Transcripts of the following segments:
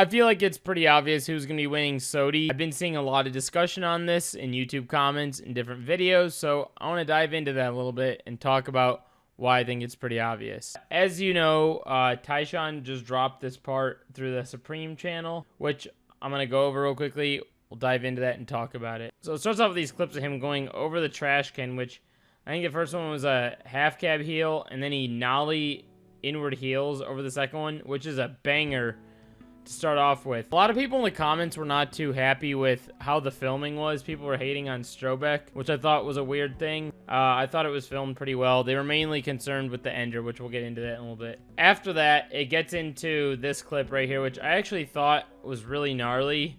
I feel like it's pretty obvious who's going to be winning SOTY. I've been seeing a lot of discussion on this in YouTube comments and different videos, so I want to dive into that a little bit and talk about why I think it's pretty obvious. As you know, Taishan just dropped this part through the Supreme channel, which I'm going to go over real quickly. We'll dive into that and talk about it. So it starts off with these clips of him going over the trash can, which I think the first one was a half cab heel, and then he nollie inward heels over the second one, which is a banger to start off with. A lot of people in the comments were not too happy with how the filming was. People were hating on Strobeck, which I thought was a weird thing. I thought it was filmed pretty well. They were mainly concerned with the ender, which we'll get into that in a little bit. After that, it gets into this clip right here, which I actually thought was really gnarly,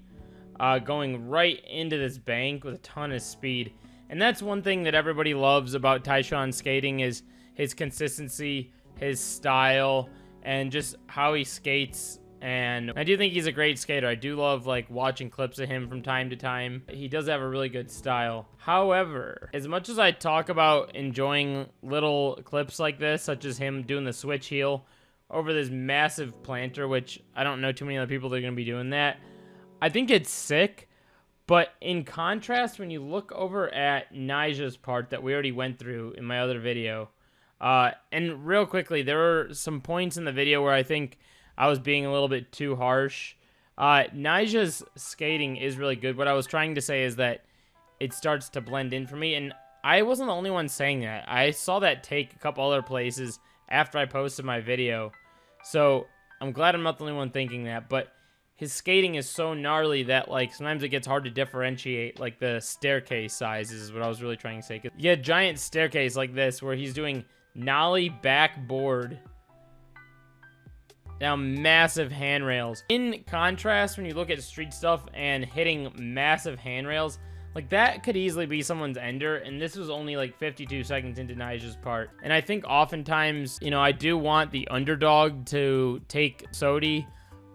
going right into this bank with a ton of speed. And that's one thing that everybody loves about Tyshawn skating is his consistency, his style, and just how he skates. And I do think he's a great skater. I do love like watching clips of him from time to time. He does have a really good style. However, as much as I talk about enjoying little clips like this, such as him doing the switch heel over this massive planter, which I don't know too many other people that are going to be doing that, I think it's sick. But in contrast, when you look over at Nyjah's part that we already went through in my other video, and real quickly, there were some points in the video where I think I was being a little bit too harsh. Nyjah's skating is really good. What I was trying to say is that it starts to blend in for me, and I wasn't the only one saying that. I saw that take a couple other places after I posted my video, so I'm glad I'm not the only one thinking that, but his skating is so gnarly that, like, sometimes it gets hard to differentiate, like, the staircase sizes is what I was really trying to say. You had a giant staircase like this where he's doing nollie backboard down massive handrails. In contrast, when you look at street stuff and hitting massive handrails, like that could easily be someone's ender, and this was only like 52 seconds into Nyjah's part. And I think oftentimes, you know, I do want the underdog to take SOTY,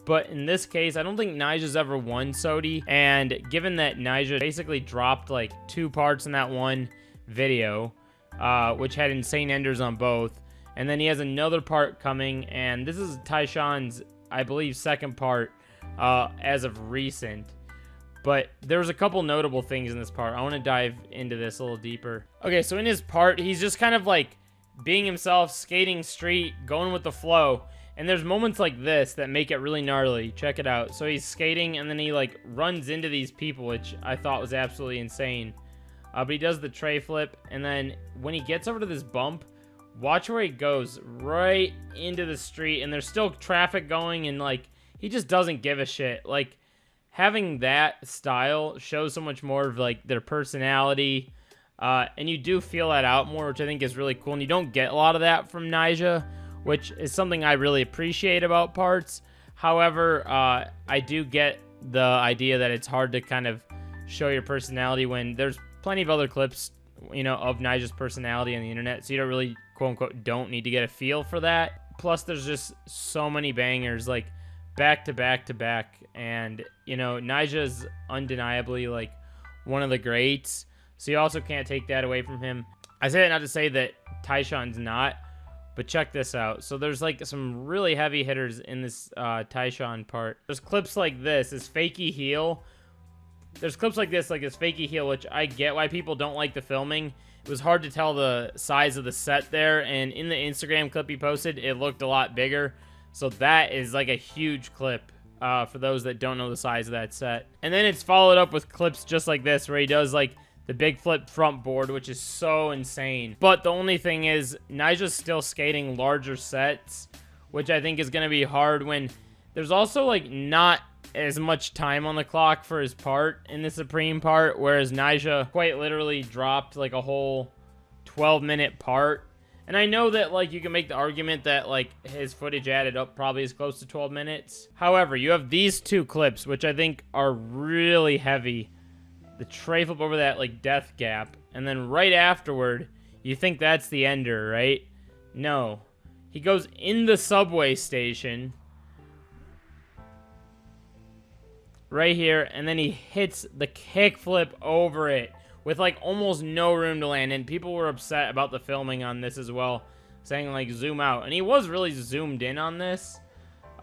but in this case, I don't think Nyjah's ever won SOTY, and given that Nyjah basically dropped like 2 parts in that one video, which had insane enders on both, and then he has another part coming, and this is Taishan's, I believe, second part as of recent. But there's a couple notable things in this part. I want to dive into this a little deeper. Okay, so in his part, he's just kind of like being himself, skating straight, going with the flow. And there's moments like this that make it really gnarly. Check it out. So he's skating, and then he like runs into these people, which I thought was absolutely insane. But he does the tray flip, and then when he gets over to this bump, watch where he goes, right into the street, and there's still traffic going, and like he just doesn't give a shit. Like having that style shows so much more of like their personality, and you do feel that out more, which I think is really cool. And you don't get a lot of that from Nyjah, which is something I really appreciate about parts. However, I do get the idea that it's hard to kind of show your personality when there's plenty of other clips, you know, of Nyjah's personality on the internet, so you don't really, quote-unquote, don't need to get a feel for that. Plus, there's just so many bangers, like, back to back to back, and, you know, Nyjah's undeniably, like, one of the greats, so you also can't take that away from him. I say that not to say that Taishan's not, but check this out. So there's, like, some really heavy hitters in this Taishan part. There's clips like this, this fakey heel. There's clips like this, like this fakey heel, which I get why people don't like the filming. It was hard to tell the size of the set there, and in the Instagram clip he posted, it looked a lot bigger. So that is like a huge clip for those that don't know the size of that set. And then it's followed up with clips just like this, where he does like the big flip front board, which is so insane. But the only thing is, Nyjah's still skating larger sets, which I think is going to be hard when there's also like not as much time on the clock for his part in the Supreme part, whereas Nyjah quite literally dropped like a whole 12-minute part. And I know that like you can make the argument that like his footage added up probably is close to 12 minutes. However, you have these 2 clips, which I think are really heavy. The tray flip over that like death gap, and then right afterward, you think that's the ender, right? No. He goes in the subway station right here, and then he hits the kickflip over it with like almost no room to land, and people were upset about the filming on this as well, saying like zoom out, and he was really zoomed in on this,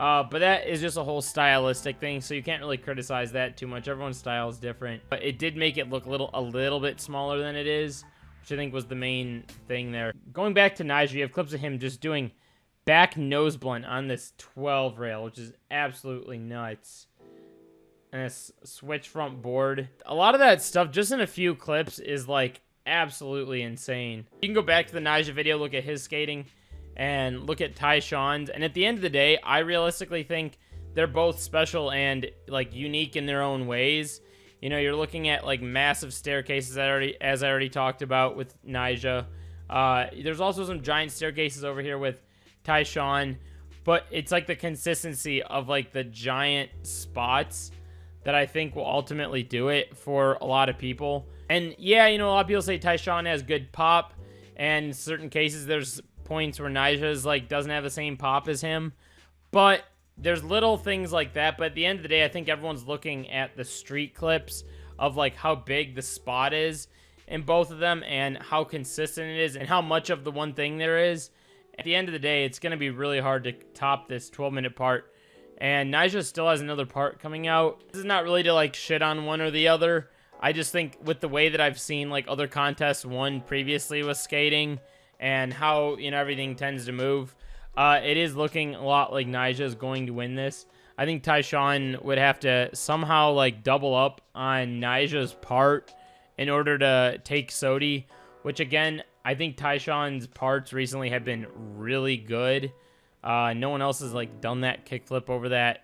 But that is just a whole stylistic thing, so you can't really criticize that too much. Everyone's style is different. But it did make it look a little bit smaller than it is, which I think was the main thing there. Going back to Nyjah, you have clips of him just doing back nose blunt on this 12 rail, which is absolutely nuts. And a switch front board. A lot of that stuff, just in a few clips, is like absolutely insane. You can go back to the Nyjah video, look at his skating, and look at Tyshawn's. And at the end of the day, I realistically think they're both special and like unique in their own ways. You know, you're looking at like massive staircases as I already talked about with Nyjah. There's also some giant staircases over here with Taishan, but it's like the consistency of like the giant spots that I think will ultimately do it for a lot of people. And yeah, you know, a lot of people say Tyshawn has good pop, and in certain cases there's points where Nyjah's like doesn't have the same pop as him, but there's little things like that. But at the end of the day, I think everyone's looking at the street clips of like how big the spot is in both of them and how consistent it is and how much of the one thing there is. At the end of the day, it's going to be really hard to top this 12-minute part. And Nyjah still has another part coming out. This is not really to like shit on one or the other. I just think with the way that I've seen like other contests won previously with skating and how, you know, everything tends to move, it is looking a lot like Nyjah is going to win this. I think Taishan would have to somehow like double up on Nyjah's part in order to take SOTY, which again, I think Taishan's parts recently have been really good. No one else has like done that kickflip over that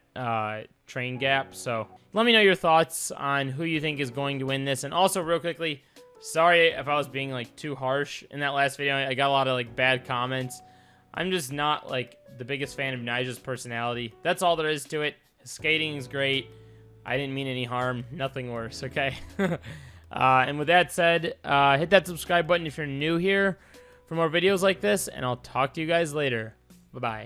train gap. So let me know your thoughts on who you think is going to win this. And also real quickly, sorry if I was being like too harsh in that last video. I got a lot of like bad comments. I'm just not like the biggest fan of Nyjah's personality. That's all there is to it. His skating is great. I didn't mean any harm. Nothing worse, okay? And with that said, hit that subscribe button if you're new here for more videos like this, and I'll talk to you guys later. Bye-bye.